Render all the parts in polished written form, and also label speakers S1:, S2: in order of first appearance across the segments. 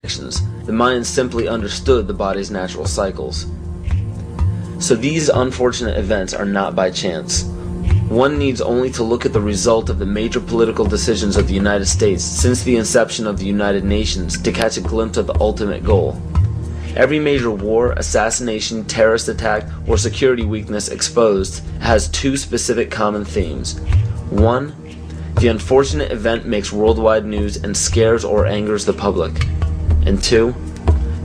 S1: The Mayans simply understood the body's natural cycles. So these unfortunate events are not by chance. One needs only to look at the result of the major political decisions of the United States since the inception of the United Nations to catch a glimpse of the ultimate goal. Every major war, assassination, terrorist attack, or security weakness exposed has two specific common themes. One, the unfortunate event makes worldwide news and scares or angers the public. And two,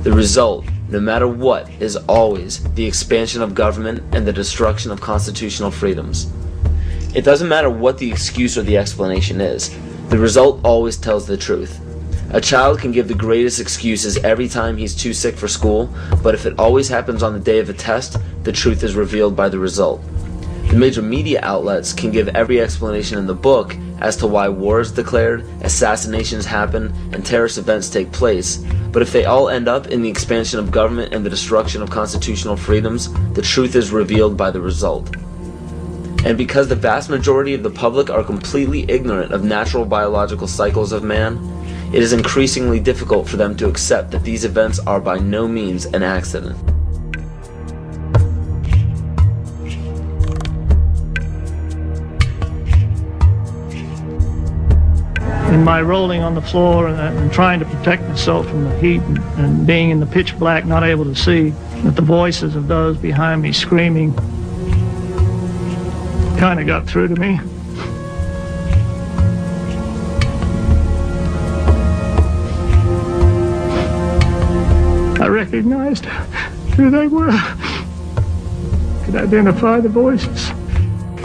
S1: the result, no matter what, is always the expansion of government and the destruction of constitutional freedoms. It doesn't matter what the excuse or the explanation is, the result always tells the truth. A child can give the greatest excuses every time he's too sick for school, but if it always happens on the day of a test, the truth is revealed by the result. The major media outlets can give every explanation in the book as to why war is declared, assassinations happen, and terrorist events take place, but if they all end up in the expansion of government and the destruction of constitutional freedoms, the truth is revealed by the result. And because the vast majority of the public are completely ignorant of natural biological cycles of man, it is increasingly difficult for them to accept that these events are by no means an accident.
S2: In my rolling on the floor and trying to protect myself from the heat and being in the pitch black, not able to see, that the voices of those behind me screaming kind of got through to me. I recognized who they were. Could identify the voices.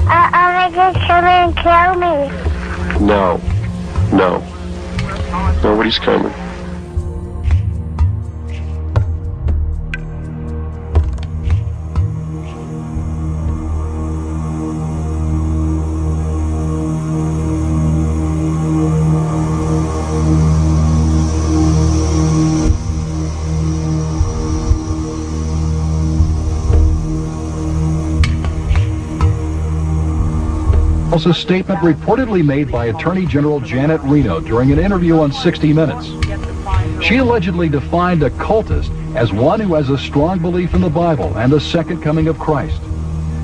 S3: Are they just coming to kill me?
S4: No. No. Nobody's coming.
S5: A statement reportedly made by Attorney General Janet Reno during an interview on 60 Minutes. She allegedly defined a cultist as one who has a strong belief in the Bible and the second coming of Christ,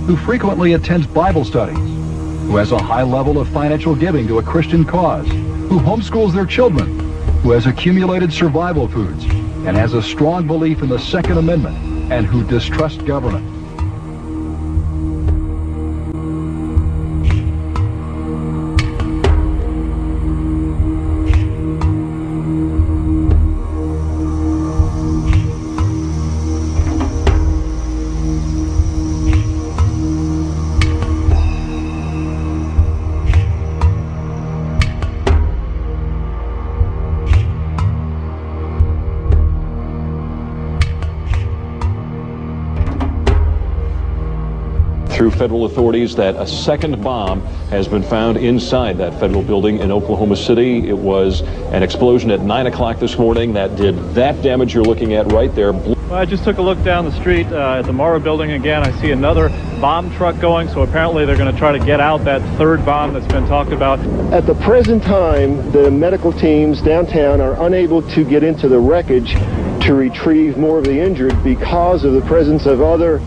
S5: who frequently attends Bible studies, who has a high level of financial giving to a Christian cause, who homeschools their children, who has accumulated survival foods, and has a strong belief in the Second Amendment, and who distrusts government.
S6: Through federal authorities that a second bomb has been found inside that federal building in Oklahoma City. It was an explosion at 9 o'clock this morning that did that damage you're looking at right there.
S7: Well, I just took a look down the street at the Morrow building again. I see another bomb truck going, so apparently they're going to try to get out that third bomb that's been talked about.
S8: At the present time, the medical teams downtown are unable to get into the wreckage to retrieve more of the injured because of the presence of other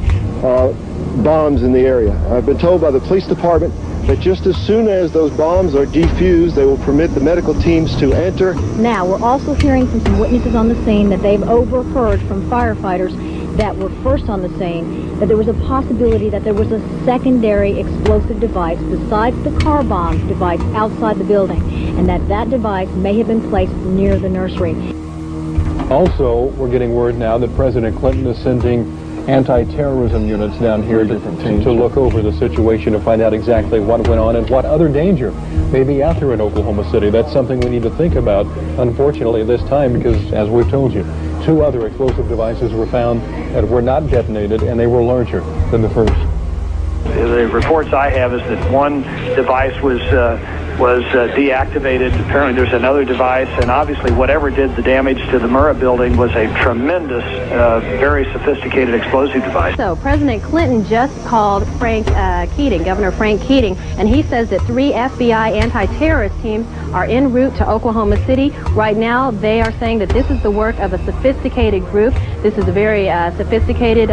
S8: bombs in the area. I've been told by the police department that just as soon as those bombs are defused, they will permit the medical teams to enter.
S9: Now, we're also hearing from some witnesses on the scene that they've overheard from firefighters that were first on the scene that there was a possibility that there was a secondary explosive device besides the car bomb device outside the building, and that device may have been placed near the nursery.
S10: Also, we're getting word now that President Clinton is sending anti-terrorism units down here to look over the situation to find out exactly what went on and what other danger may be out there in Oklahoma City. That's something we need to think about, unfortunately, this time, because, as we've told you, 2 other explosive devices were found that were not detonated, and they were larger than the first.
S11: The reports I have is that one device was was deactivated. Apparently there's another device, and obviously whatever did the damage to the Murrah building was a tremendous, very sophisticated explosive device.
S9: So President Clinton just called Frank Keating, Governor Frank Keating, and he says that 3 FBI anti-terrorist teams are en route to Oklahoma City. Right now they are saying that this is the work of a sophisticated group. This is a very sophisticated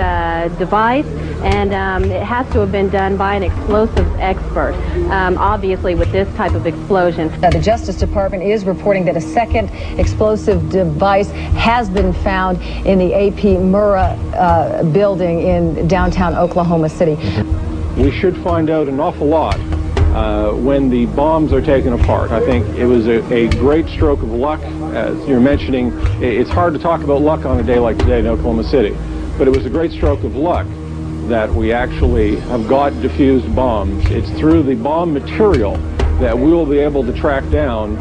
S9: device, and it has to have been done by an explosives expert, obviously with this type of explosion.
S12: The Justice Department is reporting that a second explosive device has been found in the AP Murrah building in downtown Oklahoma City.
S10: We should find out an awful lot when the bombs are taken apart. I think it was a great stroke of luck. As you're mentioning, it's hard to talk about luck on a day like today in Oklahoma City, but it was a great stroke of luck that we actually have got diffused bombs. It's through the bomb material that we will be able to track down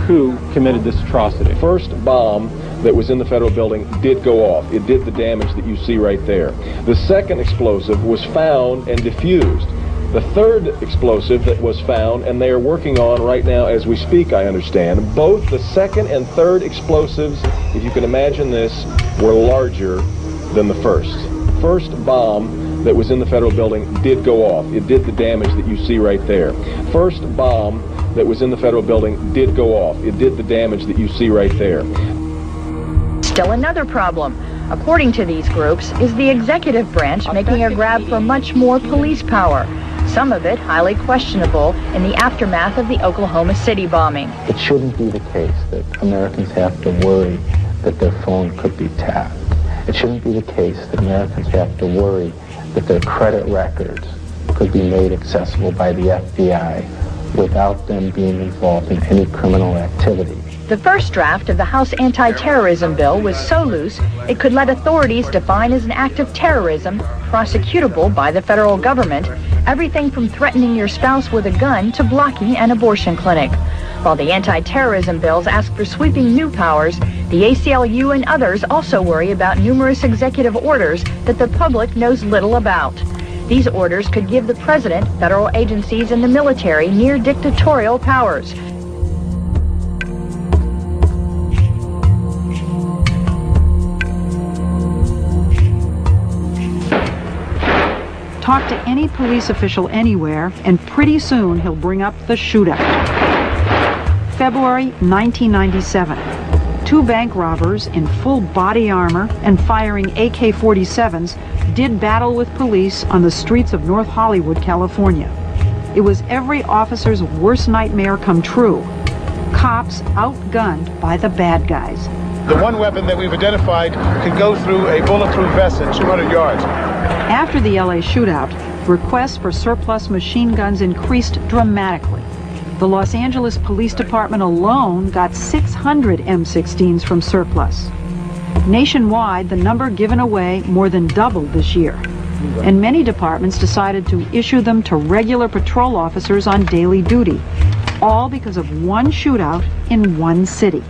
S10: who committed this atrocity.
S6: First bomb that was in the federal building did go off. It did the damage that you see right there. The second explosive was found and diffused. The third explosive that was found, and they are working on right now as we speak, I understand, both the second and third explosives, if you can imagine this, were larger than the first. First bomb that was in the federal building did go off. It did the damage that you see right there. First bomb that was in the federal building did go off. It did the damage that you see right there.
S13: Still another problem, according to these groups, is the executive branch making a grab for much more police power, some of it highly questionable in the aftermath of the Oklahoma City bombing.
S14: It shouldn't be the case that Americans have to worry that their phone could be tapped. It shouldn't be the case that Americans have to worry that their credit records could be made accessible by the FBI without them being involved in any criminal activity.
S13: The first draft of the House anti-terrorism bill was so loose it could let authorities define as an act of terrorism, prosecutable by the federal government, everything from threatening your spouse with a gun to blocking an abortion clinic. While the anti-terrorism bills ask for sweeping new powers, the ACLU and others also worry about numerous executive orders that the public knows little about. These orders could give the president, federal agencies, and the military near dictatorial powers.
S15: Talk to any police official anywhere, and pretty soon he'll bring up the shootout. February 1997. 2 bank robbers in full body armor and firing AK-47s did battle with police on the streets of North Hollywood, California. It was every officer's worst nightmare come true. Cops outgunned by the bad guys.
S16: The one weapon that we've identified could go through a bulletproof vest at 200 yards.
S15: After the LA shootout, requests for surplus machine guns increased dramatically. The Los Angeles Police Department alone got 600 M16s from surplus. Nationwide, the number given away more than doubled this year. And many departments decided to issue them to regular patrol officers on daily duty, all because of one shootout in one city.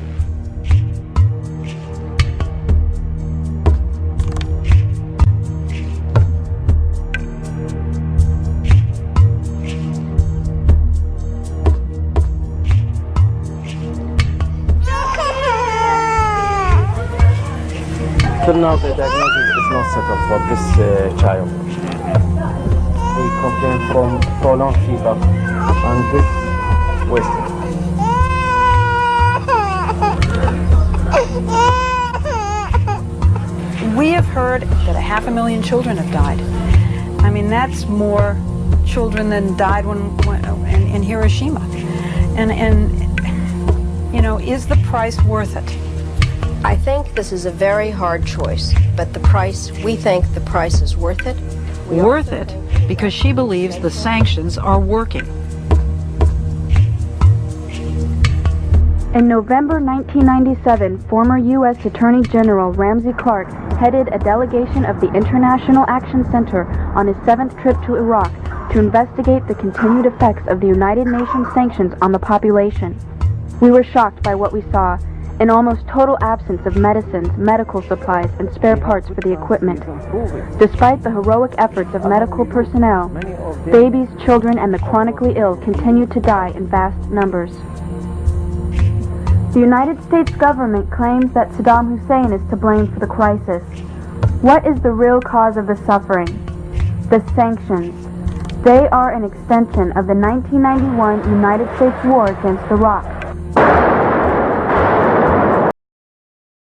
S17: Till now, the diagnosis is not settled for this child. He complained from prolonged fever and this wasting.
S15: We have heard that 500,000 children have died. I mean, that's more children than died in Hiroshima. And you know, is the price worth it?
S18: I think this is a very hard choice, but we think the price is worth it.
S15: Worth it because she believes the sanctions are working.
S19: In November 1997, former U.S. Attorney General Ramsey Clark headed a delegation of the International Action Center on his 7th trip to Iraq to investigate the continued effects of the United Nations sanctions on the population. We were shocked by what we saw, an almost total absence of medicines, medical supplies, and spare parts for the equipment. Despite the heroic efforts of medical personnel, babies, children, and the chronically ill continue to die in vast numbers. The United States government claims that Saddam Hussein is to blame for the crisis. What is the real cause of the suffering? The sanctions. They are an extension of the 1991 United States war against Iraq.